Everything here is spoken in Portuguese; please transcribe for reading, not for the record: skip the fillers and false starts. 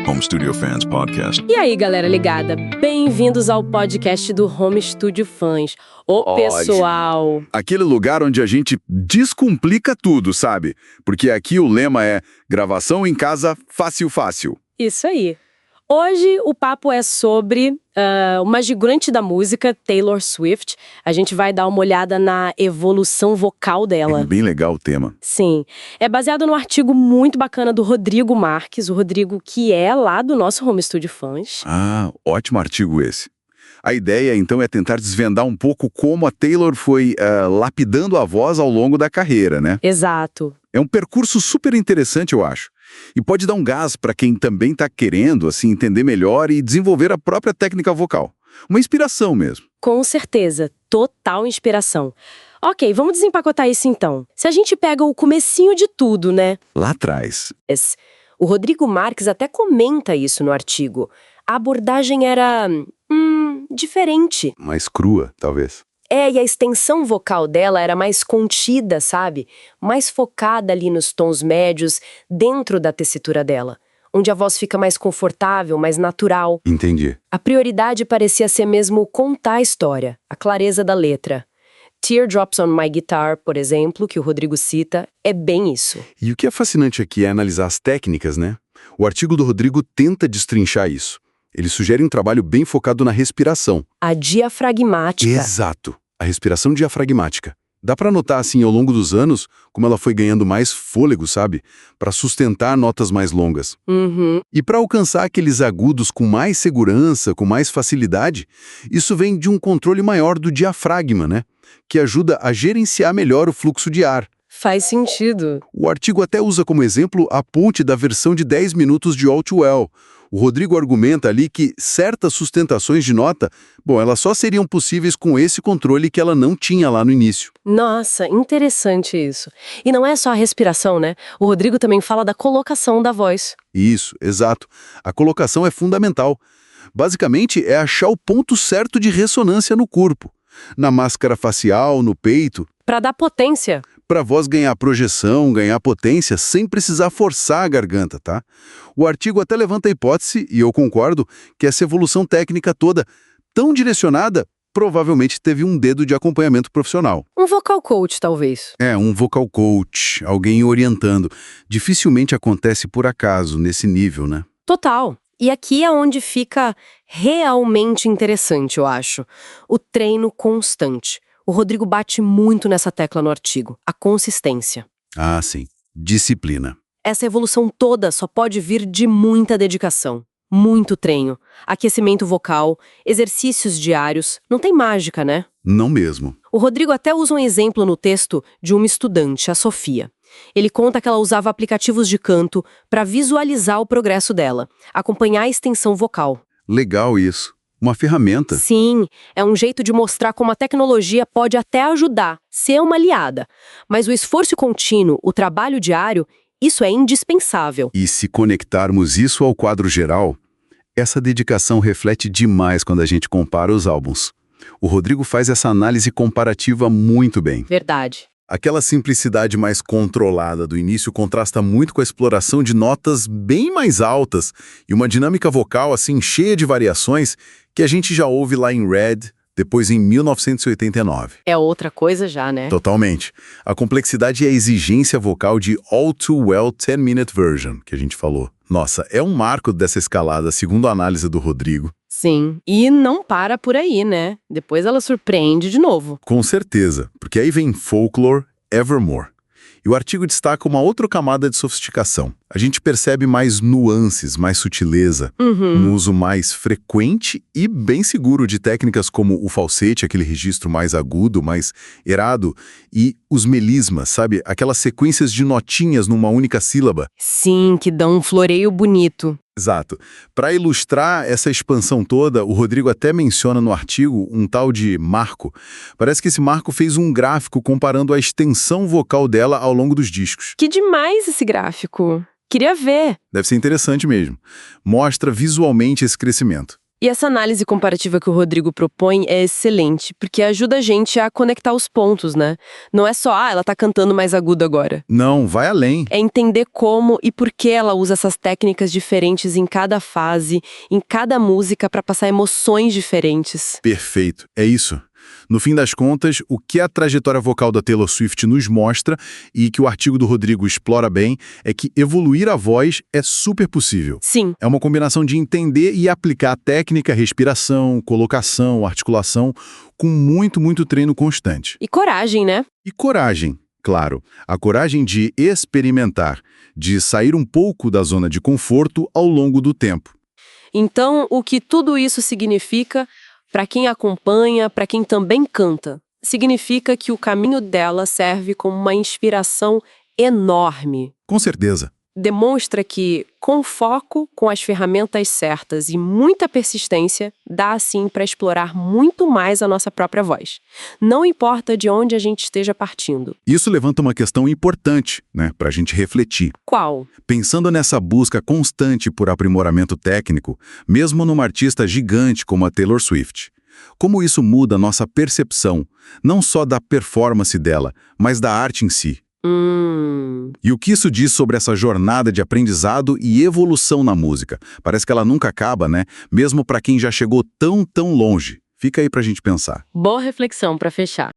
Home Studio Fans Podcast. E aí, galera ligada? Bem-vindos ao podcast do Home Studio Fans. Pessoal! Aquele lugar onde a gente descomplica tudo, sabe? Porque aqui o lema é gravação em casa fácil, fácil. Isso aí. Hoje o papo é sobre uma gigante da música, Taylor Swift. A gente vai dar uma olhada na evolução vocal dela. É bem legal o tema. Sim. É baseado num artigo muito bacana do Rodrigo Marques, o Rodrigo que é lá do nosso Home Studio Fans. Ah, ótimo artigo esse. A ideia, então, é tentar desvendar um pouco como a Taylor foi lapidando a voz ao longo da carreira, né? Exato. É um percurso super interessante, eu acho. E pode dar um gás para quem também está querendo, assim, entender melhor e desenvolver a própria técnica vocal. Uma inspiração mesmo. Com certeza. Total inspiração. Ok, vamos desempacotar isso então. Se a gente pega o comecinho de tudo, né? Lá atrás. O Rodrigo Marques até comenta isso no artigo. A abordagem era... diferente. Mais crua, talvez. E a extensão vocal dela era mais contida, sabe? Mais focada ali nos tons médios, dentro da tessitura dela. Onde a voz fica mais confortável, mais natural. Entendi. A prioridade parecia ser mesmo contar a história, a clareza da letra. Teardrops on My Guitar, por exemplo, que o Rodrigo cita, é bem isso. E o que é fascinante aqui é analisar as técnicas, né? O artigo do Rodrigo tenta destrinchar isso. Ele sugere um trabalho bem focado na respiração. A diafragmática. Exato. A respiração diafragmática. Dá pra notar, assim, ao longo dos anos, como ela foi ganhando mais fôlego, sabe? Pra sustentar notas mais longas. E pra alcançar aqueles agudos com mais segurança, com mais facilidade, isso vem de um controle maior do diafragma, né? Que ajuda a gerenciar melhor o fluxo de ar. Faz sentido. O artigo até usa como exemplo a ponte da versão de 10 minutos de All Too Well. O Rodrigo argumenta ali que certas sustentações de nota, elas só seriam possíveis com esse controle que ela não tinha lá no início. Nossa, interessante isso. E não é só a respiração, né? O Rodrigo também fala da colocação da voz. Isso, exato. A colocação é fundamental. Basicamente, é achar o ponto certo de ressonância no corpo. Na máscara facial, no peito. Para dar potência. Para a voz ganhar projeção, ganhar potência, sem precisar forçar a garganta, tá? O artigo até levanta a hipótese, e eu concordo, que essa evolução técnica toda, tão direcionada, provavelmente teve um dedo de acompanhamento profissional. Um vocal coach, talvez. Um vocal coach, alguém orientando. Dificilmente acontece por acaso, nesse nível, né? Total. E aqui é onde fica realmente interessante, eu acho. O treino constante. O Rodrigo bate muito nessa tecla no artigo, a consistência. Ah, sim. Disciplina. Essa evolução toda só pode vir de muita dedicação, muito treino, aquecimento vocal, exercícios diários. Não tem mágica, né? Não mesmo. O Rodrigo até usa um exemplo no texto de uma estudante, a Sofia. Ele conta que ela usava aplicativos de canto para visualizar o progresso dela, acompanhar a extensão vocal. Legal isso. Uma ferramenta. Sim, é um jeito de mostrar como a tecnologia pode até ajudar, ser uma aliada. Mas o esforço contínuo, o trabalho diário, isso é indispensável. E se conectarmos isso ao quadro geral, essa dedicação reflete demais quando a gente compara os álbuns. O Rodrigo faz essa análise comparativa muito bem. Verdade. Aquela simplicidade mais controlada do início contrasta muito com a exploração de notas bem mais altas e uma dinâmica vocal assim cheia de variações que a gente já ouve lá em Red, depois em 1989. É outra coisa já, né? Totalmente. A complexidade e a exigência vocal de All Too Well 10-Minute Version, que a gente falou. Nossa, é um marco dessa escalada, segundo a análise do Rodrigo. Sim, e não para por aí, né? Depois ela surpreende de novo. Com certeza, porque aí vem Folklore, Evermore. E o artigo destaca uma outra camada de sofisticação. A gente percebe mais nuances, mais sutileza, um uso mais frequente e bem seguro de técnicas como o falsete, aquele registro mais agudo, mais errado, e os melismas, sabe? Aquelas sequências de notinhas numa única sílaba. Sim, que dão um floreio bonito. Exato. Para ilustrar essa expansão toda, o Rodrigo até menciona no artigo um tal de Marco. Parece que esse Marco fez um gráfico comparando a extensão vocal dela ao longo dos discos. Que demais esse gráfico! Queria ver. Deve ser interessante mesmo. Mostra visualmente esse crescimento. E essa análise comparativa que o Rodrigo propõe é excelente, porque ajuda a gente a conectar os pontos, né? Não é só, ela tá cantando mais agudo agora. Não, vai além. É entender como e por que ela usa essas técnicas diferentes em cada fase, em cada música, para passar emoções diferentes. Perfeito, é isso. No fim das contas, o que a trajetória vocal da Taylor Swift nos mostra, e que o artigo do Rodrigo explora bem, é que evoluir a voz é super possível. Sim. É uma combinação de entender e aplicar a técnica, respiração, colocação, articulação, com muito treino constante. E coragem, né? E coragem, claro. A coragem de experimentar, de sair um pouco da zona de conforto ao longo do tempo. Então, o que tudo isso significa para quem acompanha, para quem também canta? Significa que o caminho dela serve como uma inspiração enorme. Com certeza. Demonstra que, com foco, com as ferramentas certas e muita persistência, dá sim para explorar muito mais a nossa própria voz. Não importa de onde a gente esteja partindo. Isso levanta uma questão importante, né, para a gente refletir. Qual? Pensando nessa busca constante por aprimoramento técnico, mesmo numa artista gigante como a Taylor Swift, como isso muda a nossa percepção, não só da performance dela, mas da arte em si? E o que isso diz sobre essa jornada de aprendizado e evolução na música? Parece que ela nunca acaba, né? Mesmo para quem já chegou tão longe. Fica aí pra gente pensar. Boa reflexão para fechar.